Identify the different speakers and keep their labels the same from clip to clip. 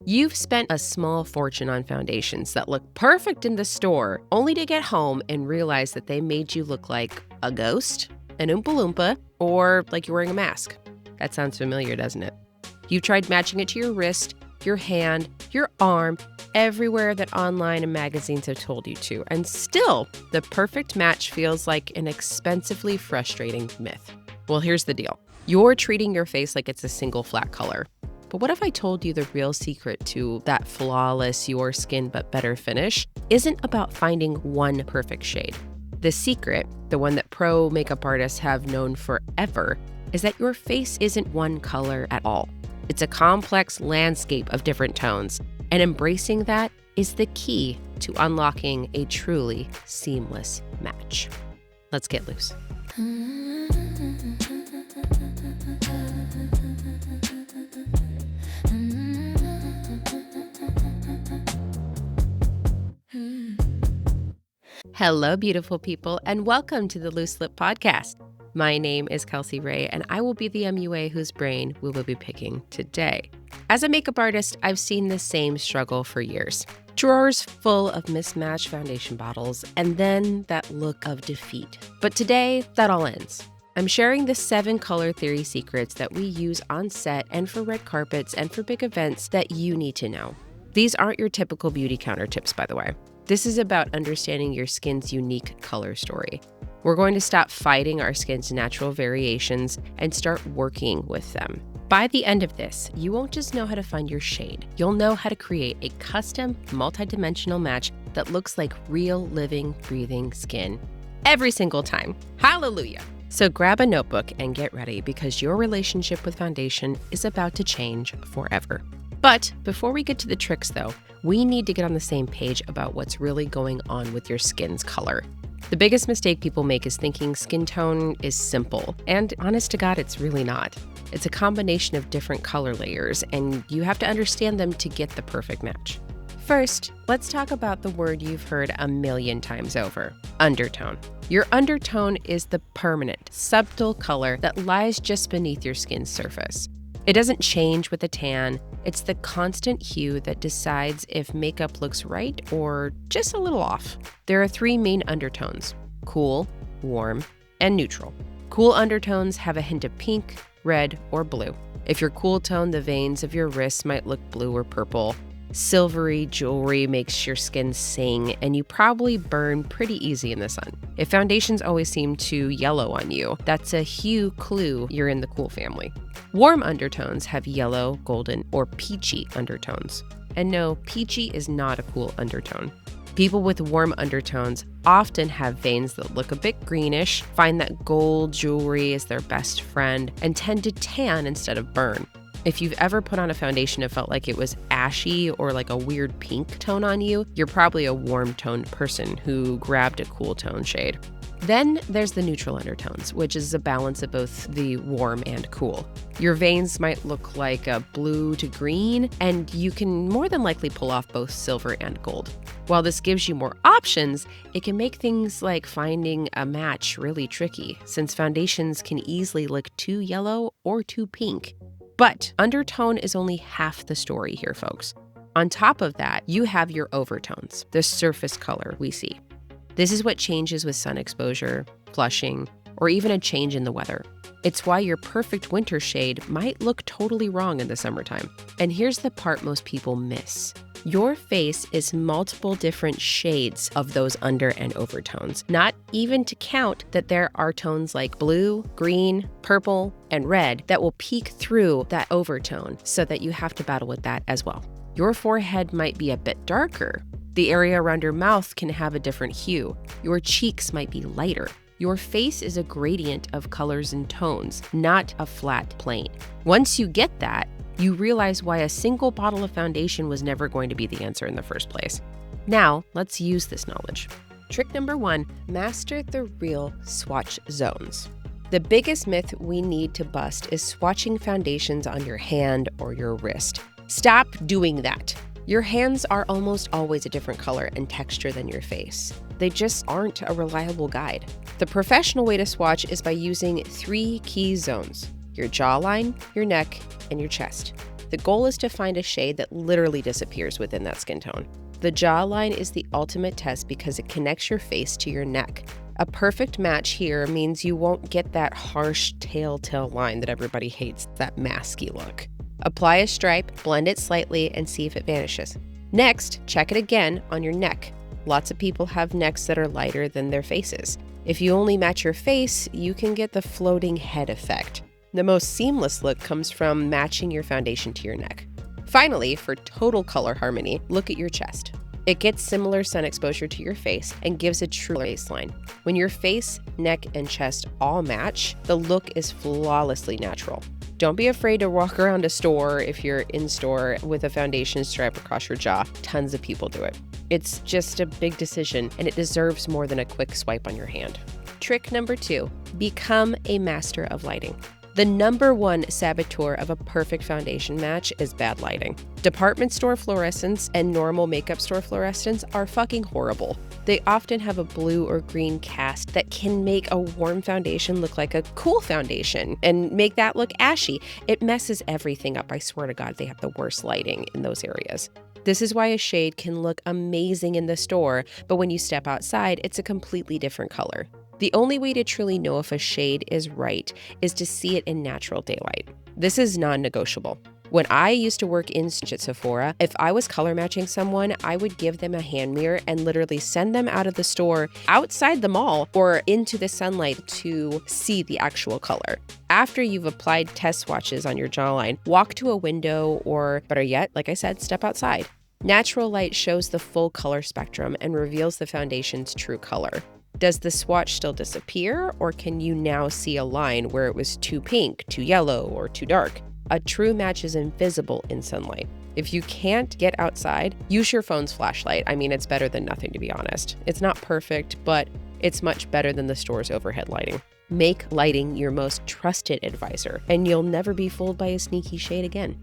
Speaker 1: You've spent a small fortune on foundations that look perfect in the store, only to get home and realize that they made you look like a ghost, an Oompa Loompa, or like you're wearing a mask. That sounds familiar, doesn't it? You've tried matching it to your wrist, your hand, your arm, everywhere that online and magazines have told you to, and still, the perfect match feels like an expensively frustrating myth. Well, here's the deal. You're treating your face like it's a single flat color. But what if I told you the real secret to that flawless your skin but better finish isn't about finding one perfect shade? The secret, the one that pro makeup artists have known forever, is that your face isn't one color at all. It's a complex landscape of different tones, and embracing that is the key to unlocking a truly seamless match. Let's get loose. Hello, beautiful people, and welcome to the Loose Lip Podcast. My name is Kelsey Ray, and I will be the MUA whose brain we will be picking today. As a makeup artist, I've seen the same struggle for years. Drawers full of mismatched foundation bottles, and then that look of defeat. But today, that all ends. I'm sharing the 7 color theory secrets that we use on set and for red carpets and for big events that you need to know. These aren't your typical beauty counter tips, by the way. This is about understanding your skin's unique color story. We're going to stop fighting our skin's natural variations and start working with them. By the end of this, you won't just know how to find your shade. You'll know how to create a custom, multidimensional match that looks like real, living, breathing skin every single time. Hallelujah! So grab a notebook and get ready because your relationship with foundation is about to change forever. But before we get to the tricks though, we need to get on the same page about what's really going on with your skin's color. The biggest mistake people make is thinking skin tone is simple, and honest to God, it's really not. It's a combination of different color layers, and you have to understand them to get the perfect match. First, let's talk about the word you've heard a million times over, undertone. Your undertone is the permanent, subtle color that lies just beneath your skin's surface. It doesn't change with a tan. It's the constant hue that decides if makeup looks right or just a little off. There are 3 main undertones: cool, warm, and neutral. Cool undertones have a hint of pink, red, or blue. If you're cool tone, the veins of your wrists might look blue or purple. Silvery jewelry makes your skin sing, and you probably burn pretty easy in the sun. If foundations always seem too yellow on you, that's a hue clue you're in the cool family. Warm undertones have yellow, golden, or peachy undertones. And no, peachy is not a cool undertone. People with warm undertones often have veins that look a bit greenish, find that gold jewelry is their best friend, and tend to tan instead of burn. If you've ever put on a foundation and felt like it was ashy or like a weird pink tone on you, you're probably a warm-toned person who grabbed a cool tone shade. Then there's the neutral undertones, which is a balance of both the warm and cool. Your veins might look like a blue to green, and you can more than likely pull off both silver and gold. While this gives you more options, it can make things like finding a match really tricky, since foundations can easily look too yellow or too pink. But undertone is only half the story here, folks. On top of that, you have your overtones, the surface color we see. This is what changes with sun exposure, flushing, or even a change in the weather. It's why your perfect winter shade might look totally wrong in the summertime. And here's the part most people miss. Your face is multiple different shades of those under and overtones, not even to count that there are tones like blue, green, purple, and red that will peek through that overtone so that you have to battle with that as well. Your forehead might be a bit darker. The area around your mouth can have a different hue. Your cheeks might be lighter. Your face is a gradient of colors and tones, not a flat plane. Once you get that, you realize why a single bottle of foundation was never going to be the answer in the first place. Now, let's use this knowledge. Trick number 1, master the real swatch zones. The biggest myth we need to bust is swatching foundations on your hand or your wrist. Stop doing that. Your hands are almost always a different color and texture than your face. They just aren't a reliable guide. The professional way to swatch is by using 3 key zones: your jawline, your neck, and your chest. The goal is to find a shade that literally disappears within that skin tone. The jawline is the ultimate test because it connects your face to your neck. A perfect match here means you won't get that harsh telltale line that everybody hates, that masky look. Apply a stripe, blend it slightly, and see if it vanishes. Next, check it again on your neck. Lots of people have necks that are lighter than their faces. If you only match your face, you can get the floating head effect. The most seamless look comes from matching your foundation to your neck. Finally, for total color harmony, look at your chest. It gets similar sun exposure to your face and gives a true baseline. When your face, neck, and chest all match, the look is flawlessly natural. Don't be afraid to walk around a store if you're in store with a foundation stripe across your jaw. Tons of people do it. It's just a big decision, and it deserves more than a quick swipe on your hand. Trick number 2, become a master of lighting. The number one saboteur of a perfect foundation match is bad lighting. Department store fluorescents and normal makeup store fluorescents are fucking horrible. They often have a blue or green cast that can make a warm foundation look like a cool foundation and make that look ashy. It messes everything up. I swear to God, they have the worst lighting in those areas. This is why a shade can look amazing in the store, but when you step outside, it's a completely different color. The only way to truly know if a shade is right is to see it in natural daylight. This is non-negotiable. When I used to work in at Sephora, if I was color matching someone, I would give them a hand mirror and literally send them out of the store, outside the mall, or into the sunlight to see the actual color. After you've applied test swatches on your jawline, walk to a window or, better yet, like I said, step outside. Natural light shows the full color spectrum and reveals the foundation's true color. Does the swatch still disappear, or can you now see a line where it was too pink, too yellow, or too dark? A true match is invisible in sunlight. If you can't get outside, use your phone's flashlight. I mean, it's better than nothing, to be honest. It's not perfect, but it's much better than the store's overhead lighting. Make lighting your most trusted advisor, and you'll never be fooled by a sneaky shade again.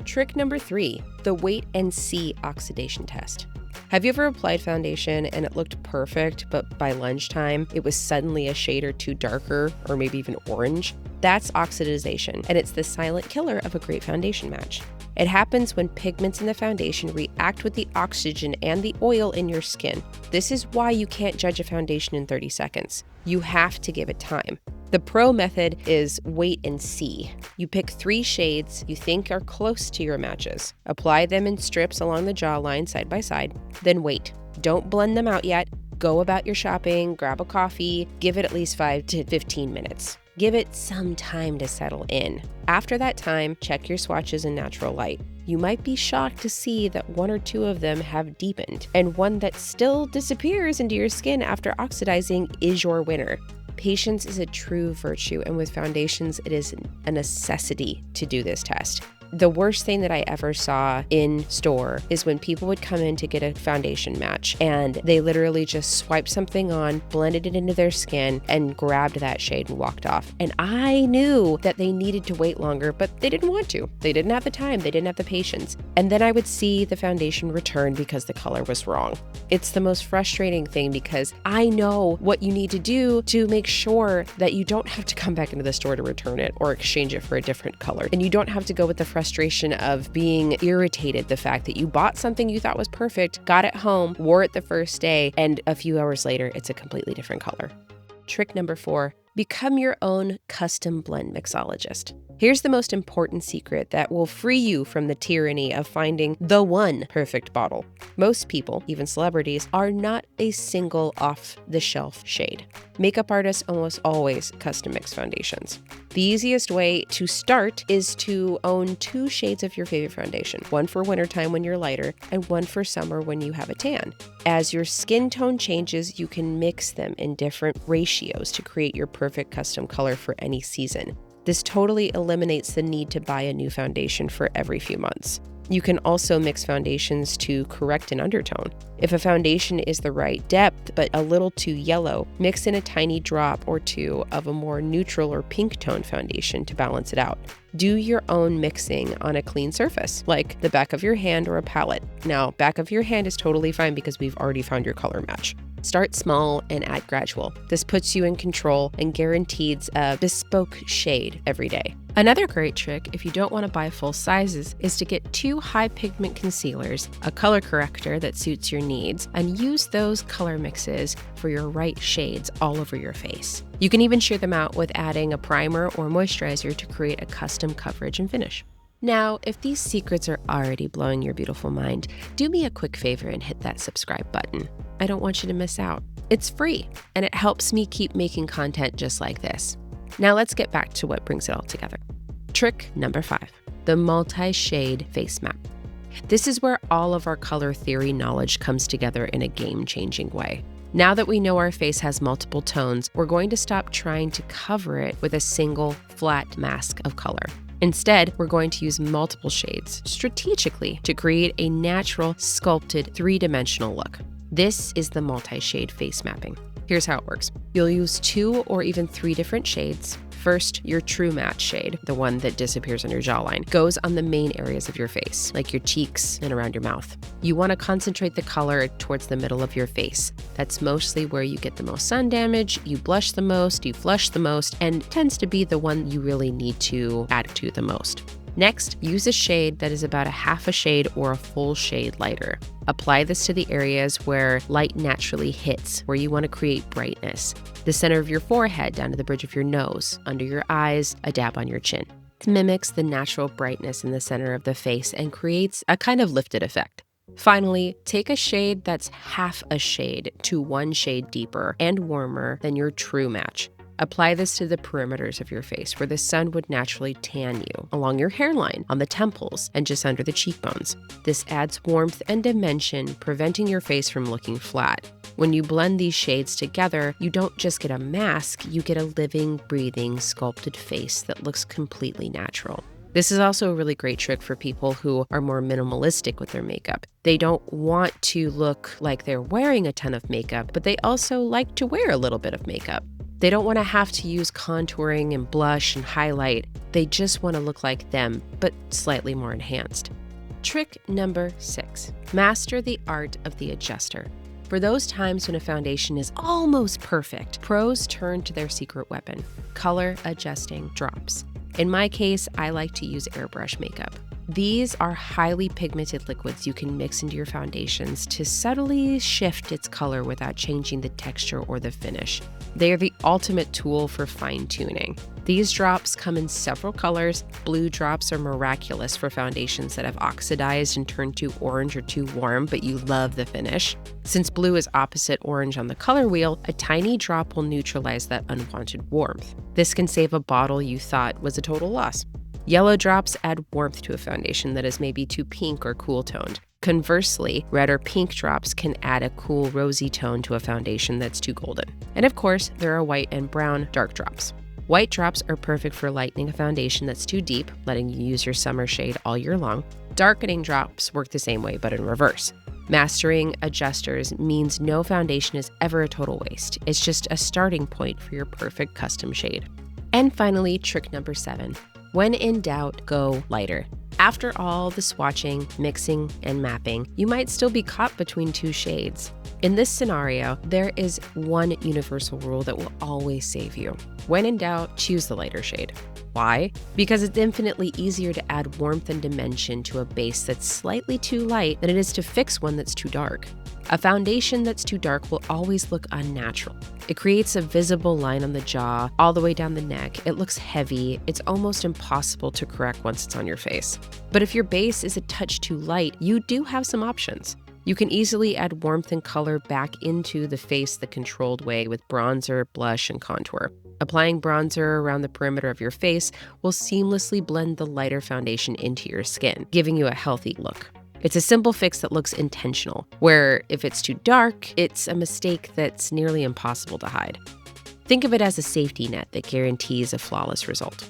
Speaker 1: Trick number 3, the wait and see oxidation test. Have you ever applied foundation and it looked perfect, but by lunchtime, it was suddenly a shade or two darker, or maybe even orange? That's oxidization, and it's the silent killer of a great foundation match. It happens when pigments in the foundation react with the oxygen and the oil in your skin. This is why you can't judge a foundation in 30 seconds. You have to give it time. The pro method is wait and see. You pick 3 shades you think are close to your matches. Apply them in strips along the jawline side by side, then wait. Don't blend them out yet. Go about your shopping, grab a coffee, give it at least 5 to 15 minutes. Give it some time to settle in. After that time, check your swatches in natural light. You might be shocked to see that 1 or 2 of them have deepened, and one that still disappears into your skin after oxidizing is your winner. Patience is a true virtue, and with foundations, it is a necessity to do this test. The worst thing that I ever saw in store is when people would come in to get a foundation match and they literally just swiped something on, blended it into their skin, and grabbed that shade and walked off. And I knew that they needed to wait longer, but they didn't want to. They didn't have the time. They didn't have the patience. And then I would see the foundation return because the color was wrong. It's the most frustrating thing because I know what you need to do to make sure that you don't have to come back into the store to return it or exchange it for a different color. And you don't have to go with the frustration of being irritated the fact that you bought something you thought was perfect, got it home, wore it the first day, and a few hours later, it's a completely different color. Trick number 4, become your own custom blend mixologist. Here's the most important secret that will free you from the tyranny of finding the one perfect bottle. Most people, even celebrities, are not a single off-the-shelf shade. Makeup artists almost always custom mix foundations. The easiest way to start is to own 2 shades of your favorite foundation, one for wintertime when you're lighter and one for summer when you have a tan. As your skin tone changes, you can mix them in different ratios to create your perfect custom color for any season. This totally eliminates the need to buy a new foundation for every few months. You can also mix foundations to correct an undertone. If a foundation is the right depth but a little too yellow, mix in a tiny drop or 2 of a more neutral or pink tone foundation to balance it out. Do your own mixing on a clean surface, like the back of your hand or a palette. Now, back of your hand is totally fine because we've already found your color match. Start small and add gradual. This puts you in control and guarantees a bespoke shade every day. Another great trick, if you don't want to buy full sizes, is to get 2 high pigment concealers, a color corrector that suits your needs, and use those color mixes for your right shades all over your face. You can even sheer them out with adding a primer or moisturizer to create a custom coverage and finish. Now, if these secrets are already blowing your beautiful mind, do me a quick favor and hit that subscribe button. I don't want you to miss out. It's free, and it helps me keep making content just like this. Now let's get back to what brings it all together. Trick number 5, the multi-shade face map. This is where all of our color theory knowledge comes together in a game-changing way. Now that we know our face has multiple tones, we're going to stop trying to cover it with a single flat mask of color. Instead, we're going to use multiple shades strategically to create a natural, sculpted, 3-dimensional look. This is the multi-shade face mapping. Here's how it works. You'll use 2 or even 3 different shades. First, your true matte shade, the one that disappears on your jawline, goes on the main areas of your face, like your cheeks and around your mouth. You want to concentrate the color towards the middle of your face. That's mostly where you get the most sun damage, you blush the most, you flush the most, and tends to be the one you really need to add to the most. Next, use a shade that is about a half a shade or a full shade lighter. Apply this to the areas where light naturally hits, where you want to create brightness. The center of your forehead down to the bridge of your nose, under your eyes, a dab on your chin. It mimics the natural brightness in the center of the face and creates a kind of lifted effect. Finally, take a shade that's half a shade to 1 shade deeper and warmer than your true match. Apply this to the perimeters of your face where the sun would naturally tan you, along your hairline, on the temples, and just under the cheekbones. This adds warmth and dimension, preventing your face from looking flat. When you blend these shades together, you don't just get a mask, you get a living, breathing, sculpted face that looks completely natural. This is also a really great trick for people who are more minimalistic with their makeup. They don't want to look like they're wearing a ton of makeup, but they also like to wear a little bit of makeup. They don't want to have to use contouring and blush and highlight. They just want to look like them, but slightly more enhanced. Trick number 6, master the art of the adjuster. For those times when a foundation is almost perfect, pros turn to their secret weapon, color adjusting drops. In my case, I like to use airbrush makeup. These are highly pigmented liquids you can mix into your foundations to subtly shift its color without changing the texture or the finish. They are the ultimate tool for fine-tuning. These drops come in several colors. Blue drops are miraculous for foundations that have oxidized and turned too orange or too warm, but you love the finish. Since blue is opposite orange on the color wheel, a tiny drop will neutralize that unwanted warmth. This can save a bottle you thought was a total loss. Yellow drops add warmth to a foundation that is maybe too pink or cool toned. Conversely, red or pink drops can add a cool rosy tone to a foundation that's too golden. And of course, there are white and brown dark drops. White drops are perfect for lightening a foundation that's too deep, letting you use your summer shade all year long. Darkening drops work the same way, but in reverse. Mastering adjusters means no foundation is ever a total waste. It's just a starting point for your perfect custom shade. And finally, trick number 7. When in doubt, go lighter. After all the swatching, mixing, and mapping, you might still be caught between 2 shades. In this scenario, there is one universal rule that will always save you. When in doubt, choose the lighter shade. Why? Because it's infinitely easier to add warmth and dimension to a base that's slightly too light than it is to fix one that's too dark. A foundation that's too dark will always look unnatural. It creates a visible line on the jaw, all the way down the neck. It looks heavy. It's almost impossible to correct once it's on your face. But if your base is a touch too light, you do have some options. You can easily add warmth and color back into the face the controlled way with bronzer, blush, and contour. Applying bronzer around the perimeter of your face will seamlessly blend the lighter foundation into your skin, giving you a healthy look. It's a simple fix that looks intentional, where if it's too dark, it's a mistake that's nearly impossible to hide. Think of it as a safety net that guarantees a flawless result.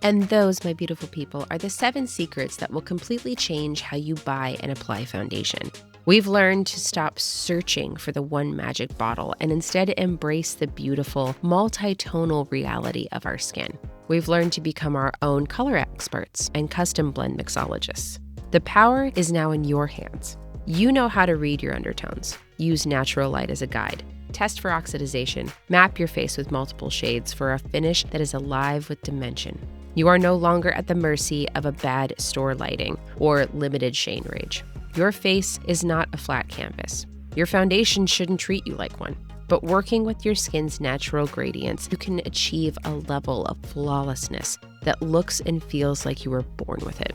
Speaker 1: And those, my beautiful people, are the 7 secrets that will completely change how you buy and apply foundation. We've learned to stop searching for the one magic bottle and instead embrace the beautiful, multi-tonal reality of our skin. We've learned to become our own color experts and custom blend mixologists. The power is now in your hands. You know how to read your undertones. Use natural light as a guide. test for oxidization, map your face with multiple shades for a finish that is alive with dimension. You are no longer at the mercy of a bad store lighting or limited shade range. Your face is not a flat canvas. Your foundation shouldn't treat you like one. But working with your skin's natural gradients, you can achieve a level of flawlessness that looks and feels like you were born with it.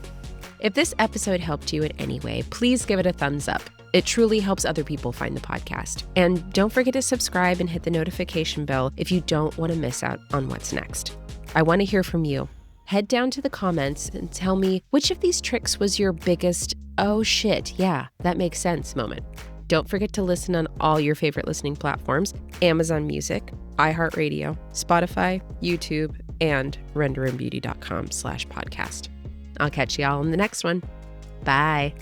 Speaker 1: If this episode helped you in any way, please give it a thumbs up. It truly helps other people find the podcast. And don't forget to subscribe and hit the notification bell if you don't want to miss out on what's next. I want to hear from you. Head down to the comments and tell me which of these tricks was your biggest, oh shit, yeah, that makes sense moment. Don't forget to listen on all your favorite listening platforms, Amazon Music, iHeart, Spotify, YouTube, and renderingbeauty.com/podcast. I'll catch y'all in the next one. Bye.